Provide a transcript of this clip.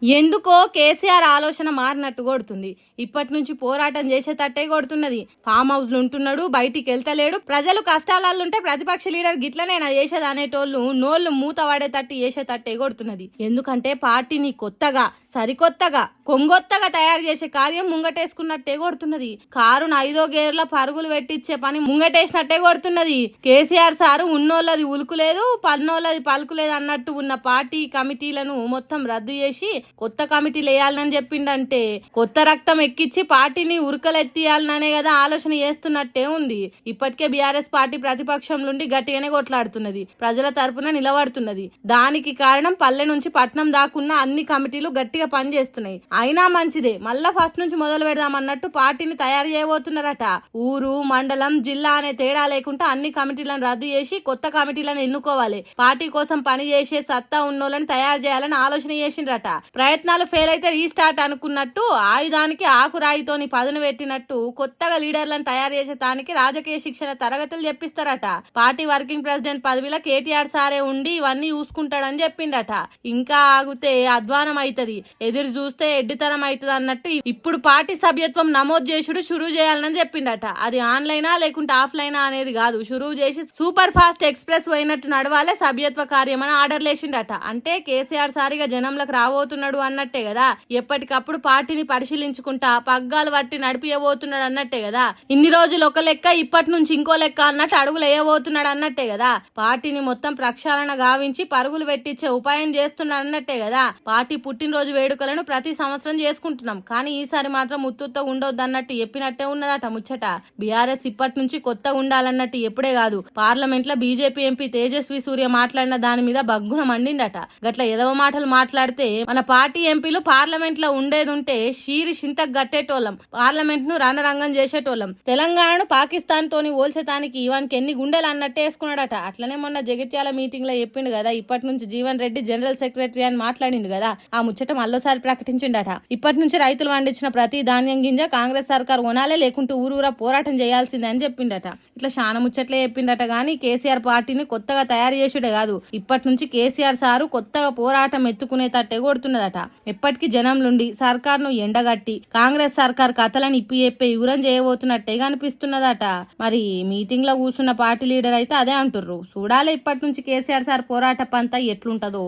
ఎందుకో కేసీఆర్ ఆలోచన మారినట్టు కొడుతుంది. ఇప్పటి నుంచి పోరాటం చేసేటట్టే కొడుతున్నది. ఫామ్ హౌస్లు ఉంటున్నాడు, బయటికి వెళ్తలేడు. ప్రజలు కష్టాలల్లుంటే ప్రతిపక్ష లీడర్ గిట్లనేనా చేసేది అనేటోళ్ళు నోళ్లు మూత పడేటట్టు చేసేటట్టే కొడుతున్నది. ఎందుకంటే పార్టీని కొత్తగా, సరికొత్తగా, కొంగొత్తగా తయారు చేసే కార్యం ముంగటేసుకున్నట్టే కొడుతున్నది. కారును 5వ గేర్ల పరుగులు పెట్టించే పని ముంగటేసినట్టే కొడుతున్నది. కేసీఆర్ సారు ఉన్నోళ్ళది ఉలుకులేదు, పన్నోళ్ళది పలుకులేదు అన్నట్టు ఉన్న పార్టీ కమిటీలను మొత్తం రద్దు చేసి కొత్త కమిటీలు వేయాలని చెప్పిండంటే కొత్త రక్తం ఎక్కించి పార్టీని ఉరకలెత్తియాలనే కదా ఆలోచన చేస్తున్నట్టే ఉంది. ఇప్పటికే బీఆర్ఎస్ పార్టీ ప్రతిపక్షం నుండి గట్టిగానే కొట్లాడుతున్నది, ప్రజల తరపున నిలబడుతున్నది. దానికి కారణం పల్లె నుంచి పట్నం దాకున్న అన్ని కమిటీలు గట్టిగా పనిచేస్తున్నాయి. అయినా మంచిదే, మళ్ళా ఫస్ట్ నుంచి మొదలు పెడదాం అన్నట్టు పార్టీని తయారు చేయబోతున్నారట. ఊరు, మండలం, జిల్లా అనే తేడా లేకుండా అన్ని కమిటీలను రద్దు చేసి కొత్త కమిటీలను ఎన్నుకోవాలి. పార్టీ కోసం పని చేసే సత్తా ఉన్నోళ్ళని తయారు చేయాలని ఆలోచన చేసిండ్రట. ప్రయత్నాలు ఫెయిల్ అయితే రీస్టార్ట్ అనుకున్నట్టు ఆయుధానికి ఆకురాయితోని పదును పెట్టినట్టు కొత్తగా లీడర్లను తయారు చేసే దానికి రాజకీయ శిక్షణ తరగతులు చెప్పిస్తారట. పార్టీ వర్కింగ్ ప్రెసిడెంట్ పదవిలో కేటీఆర్ సారే ఉండి ఇవన్నీ చూసుకుంటాడని చెప్పిండట. ఇంకా ఆగితే అధ్వానం అవుతుంది, ఎదురు చూస్తే ఎడ్డితనం అవుతుంది అన్నట్టు ఇప్పుడు పార్టీ సభ్యత్వం నమోదు చేసుడు షురూ చేయాలని చెప్పిండట. అది ఆన్లైనా లేకుంటే ఆఫ్లైనా అనేది కాదు, షురూ చేసి సూపర్ ఫాస్ట్ ఎక్స్ప్రెస్ పోయినట్టు నడవాలే సభ్యత్వ కార్యం అని ఆర్డర్ లేచిండట. అంటే కేసీఆర్ సారిగా జనంలోకి రాబోతున్నాడు అన్నట్టే కదా. ఎప్పటికప్పుడు పార్టీని పరిశీలించుకుంటా పగ్గాలు పట్టి నడిపియబోతున్నాడు అన్నట్టే కదా. ఇన్ని రోజులు ఒక లెక్క, ఇప్పటి నుంచి ఇంకో లెక్క అన్నట్టు అడుగులు వేయబోతున్నాడు అన్నట్టే కదా. పార్టీని మొత్తం ప్రక్షాళన గావించి పరుగులు పెట్టించే ఉపాయం చేస్తున్నాడు అన్నట్టే కదా. పార్టీ పుట్టినరోజు వేడుకలను ప్రతి సంవత్సరం చేసుకుంటున్నాం, కానీ ఈసారి మాత్రం ఉత్తుత్త ఉండొద్దు అన్నట్టు చెప్పినట్టే ఉన్నదట ముచ్చట. బీఆర్ఎస్ ఇప్పటి నుంచి కొత్తగా ఉండాలన్నట్టు ఎప్పుడే కాదు, పార్లమెంట్ లో బీజేపీ ఎంపీ తేజస్వి సూర్య మాట్లాడిన దాని మీద బగ్గున మండిందట. గట్ల ఎదవ మాటలు మాట్లాడితే మన పార్టీ ఎంపీలు పార్లమెంట్ లో ఉండేది ఉంటే షీరి చింతకు గట్టేటోళ్ళం, పార్లమెంట్ ను రణరంగం చేసేటోళ్ళం. తెలంగాణను పాకిస్తాన్ తోని ఓల్చేతానికి ఇవానికి ఎన్ని గుండెలు అన్నట్టే వేసుకున్నాడట. అట్లనే మొన్న జగిత్యాల మీటింగ్ లో చెప్పిండు కదా, ఇప్పటి నుంచి జీవన్ రెడ్డి జనరల్ సెక్రటరీ అని మాట్లాడిండు కదా. ఆ ముచ్చట మళ్ళోసారి ప్రకటించిండట. ఇప్పటి నుంచి రైతులు పండించిన ప్రతి ధాన్యం గింజ కాంగ్రెస్ సర్కార్ కొనాలే, లేకుంటే ఊరూరా పోరాటం చేయాల్సిందే అని చెప్పిండట. ఇట్లా చాలా ముచ్చట్లే చెప్పిండట. గానీ కేసీఆర్ పార్టీని కొత్తగా తయారు చేసుడే కాదు, ఇప్పటి నుంచి కేసీఆర్ సారు కొత్తగా పోరాటం ఎత్తుకునేటట్టే కొడుతున్నదట. ఎప్పటికీ జనంలుండి సర్కార్ను ఎండగట్టి కాంగ్రెస్ సర్కార్ కథలను ఇప్పి చెప్పే యుగురం చేయబోతున్నట్టే కనిపిస్తున్నదట. మరి మీటింగ్ లో కూర్చున్న పార్టీ లీడర్ అయితే అదే అంటుర్రు. చూడాలి ఇప్పటి నుంచి కేసీఆర్ సార్ పోరాట పంత ఎట్లుంటదో.